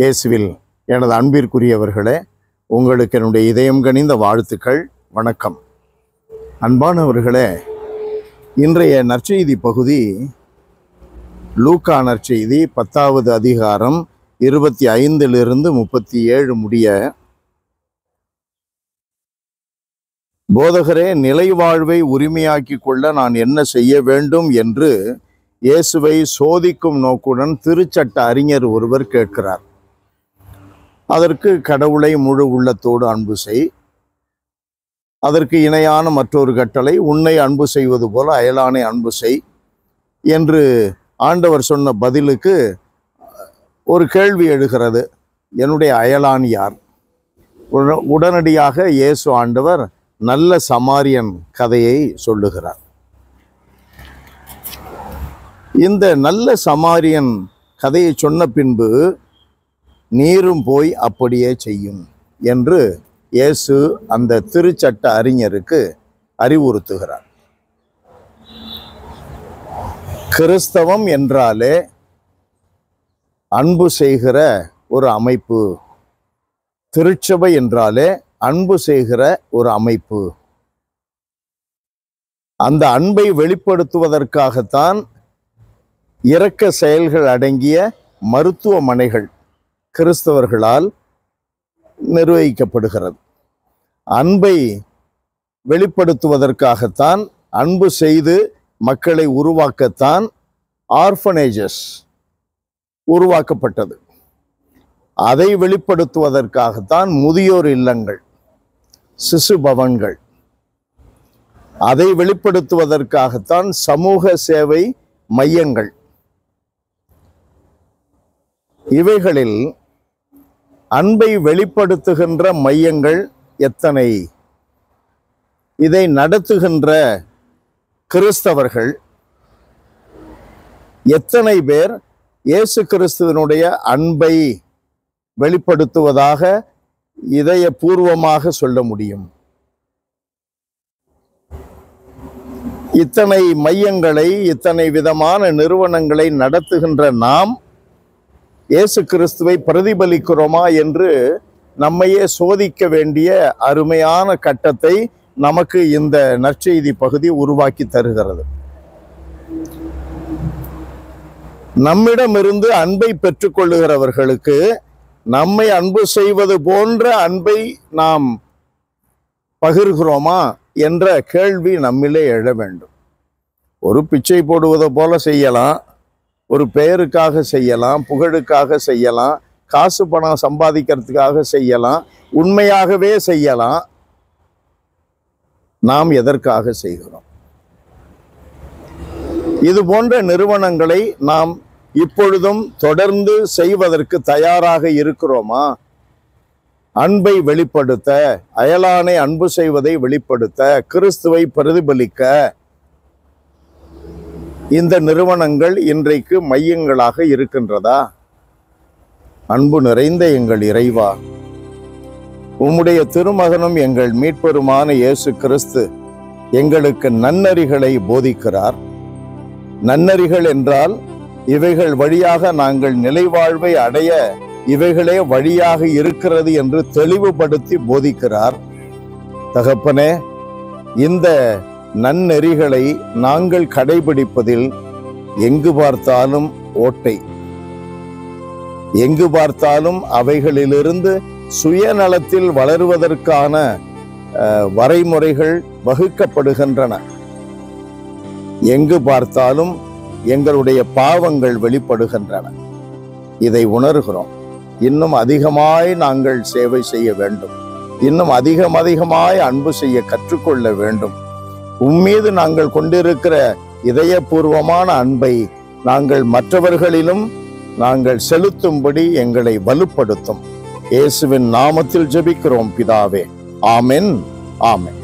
இயேசுவில் எனது அன்பிற்குரியவர்களே, உங்களுக்கு என்னுடைய இதயம் கனிந்த வாழ்த்துக்கள். வணக்கம். அன்பானவர்களே, இன்றைய நற்செய்தி பகுதி லூக்கா நற்செய்தி 10வது அதிகாரம் 25 37 முடிய, போதகரே, நிலை வாழ்வை உரிமையாக்கி கொள்ள நான் என்ன செய்ய வேண்டும் என்று இயேசுவை சோதிக்கும் நோக்குடன் திருச்சட்ட அறிஞர் ஒருவர் கேட்கிறார். அதற்கு கடவுளை முழு உள்ளத்தோடு அன்பு செய், அதற்கு இணையான மற்றொரு கட்டளை உன்னை அன்பு செய்வது போல அயலானை அன்பு செய் என்று ஆண்டவர் சொன்ன பதிலுக்கு ஒரு கேள்வி எழுகிறது. என்னுடைய அயலான் யார்? உடனடியாக இயேசு ஆண்டவர் நல்ல சமாரியன் கதையை சொல்லுகிறார். இந்த நல்ல சமாரியன் கதையை சொன்ன பின்பு நீரும் போய் அப்படியே செய்யும் என்று இயேசு அந்த திருச்சட்ட அறிஞருக்கு அறிவுறுத்துகிறார். கிறிஸ்தவம் என்றாலே அன்பு செய்கிற ஒரு அமைப்பு. திருச்சபை என்றாலே அன்பு செய்கிற ஒரு அமைப்பு. அந்த அன்பை வெளிப்படுத்துவதற்காகத்தான் இரக்க செயல்கள் அடங்கிய மருத்துவமனைகள் கிறிஸ்தவர்களால் நிர்வகிக்கப்படுகிறது. அன்பை வெளிப்படுத்துவதற்காகத்தான், அன்பு செய்து மக்களை உருவாக்கத்தான் ஆர்ஃபனேஜஸ் உருவாக்கப்பட்டது. அதை வெளிப்படுத்துவதற்காகத்தான் முதியோர் இல்லங்கள், சிசு பவன்கள், அதை வெளிப்படுத்துவதற்காகத்தான் சமூக சேவை மையங்கள். இவைகளில் அன்பை வெளிப்படுத்துகின்ற மையங்கள் எத்தனை? இதை நடத்துகின்ற கிறிஸ்தவர்கள் எத்தனை பேர் இயேசு கிறிஸ்துவினுடைய அன்பை வெளிப்படுத்துவதாக இதயபூர்வமாக சொல்ல முடியும்? இத்தனை மையங்களை, இத்தனை விதமான நிறுவனங்களை நடத்துகின்ற நாம் இயேசு கிறிஸ்துவை பிரதிபலிக்கிறோமா என்று நம்மையே சோதிக்க வேண்டிய அருமையான கட்டத்தை நமக்கு இந்த நற்செய்தி பகுதி உருவாக்கி தருகிறது. நம்மிடமிருந்து அன்பை பெற்றுக்கொள்ளுகிறவர்களுக்கு நம்மை அன்பு செய்வது போன்ற அன்பை நாம் பகிர்கிறோமா என்ற கேள்வி நம்மிலே எழ வேண்டும். ஒரு பிச்சை போடுவதை போல செய்யலாம், ஒரு பெயருக்காக செய்யலாம், புகழுக்காக செய்யலாம், காசு பணம் சம்பாதிக்கிறதுக்காக செய்யலாம், உண்மையாகவே செய்யலாம். நாம் எதற்காக செய்கிறோம்? இது போன்ற நிறுவனங்களை நாம் இப்பொழுதும் தொடர்ந்து செய்வதற்கு தயாராக இருக்கிறோமா? அன்பை வெளிப்படுத்த, அயலானை அன்பு செய்வதை வெளிப்படுத்த, கிறிஸ்துவை பிரதிபலிக்க இந்த நிறுவனங்கள் இன்றைக்கு மையங்களாக இருக்கின்றதா? அன்பு நிறைந்த எங்கள் இறைவா, உம்முடைய திருமகனும் எங்கள் மீட்பெருமான இயேசு கிறிஸ்து எங்களுக்கு நன்னறிகளை போதிக்கிறார். நன்னறிகள் என்றால் இவைகள் வழியாக நாங்கள் நிலைவாழ்வை அடைய இவைகளே வழியாக இருக்கிறது என்று தெளிவுபடுத்தி போதிக்கிறார். தகப்பனே, இந்த நன்னெறிகளை நாங்கள் கடைபிடிப்பதில் எங்கு பார்த்தாலும் ஓட்டை, எங்கு பார்த்தாலும் அவைகளிலிருந்து சுயநலத்தில் வளருவதற்கான வரைமுறைகள் வகுக்கப்படுகின்றன. எங்கு பார்த்தாலும் எங்களுடைய பாவங்கள் வெளிப்படுகின்றன. இதை உணர்கிறோம். இன்னும் அதிகமாய் நாங்கள் சேவை செய்ய வேண்டும். இன்னும் அதிகமாய் அன்பு செய்ய கற்றுக்கொள்ள வேண்டும். உம்மீது நாங்கள் கொண்டிருக்கிற இதயபூர்வமான அன்பை நாங்கள் மற்றவர்களிலும் நாங்கள் செலுத்தும்படி எங்களை வலுப்படுத்தும். இயேசுவின் நாமத்தில் ஜெபிக்கிறோம் பிதாவே. ஆமென். ஆமென்.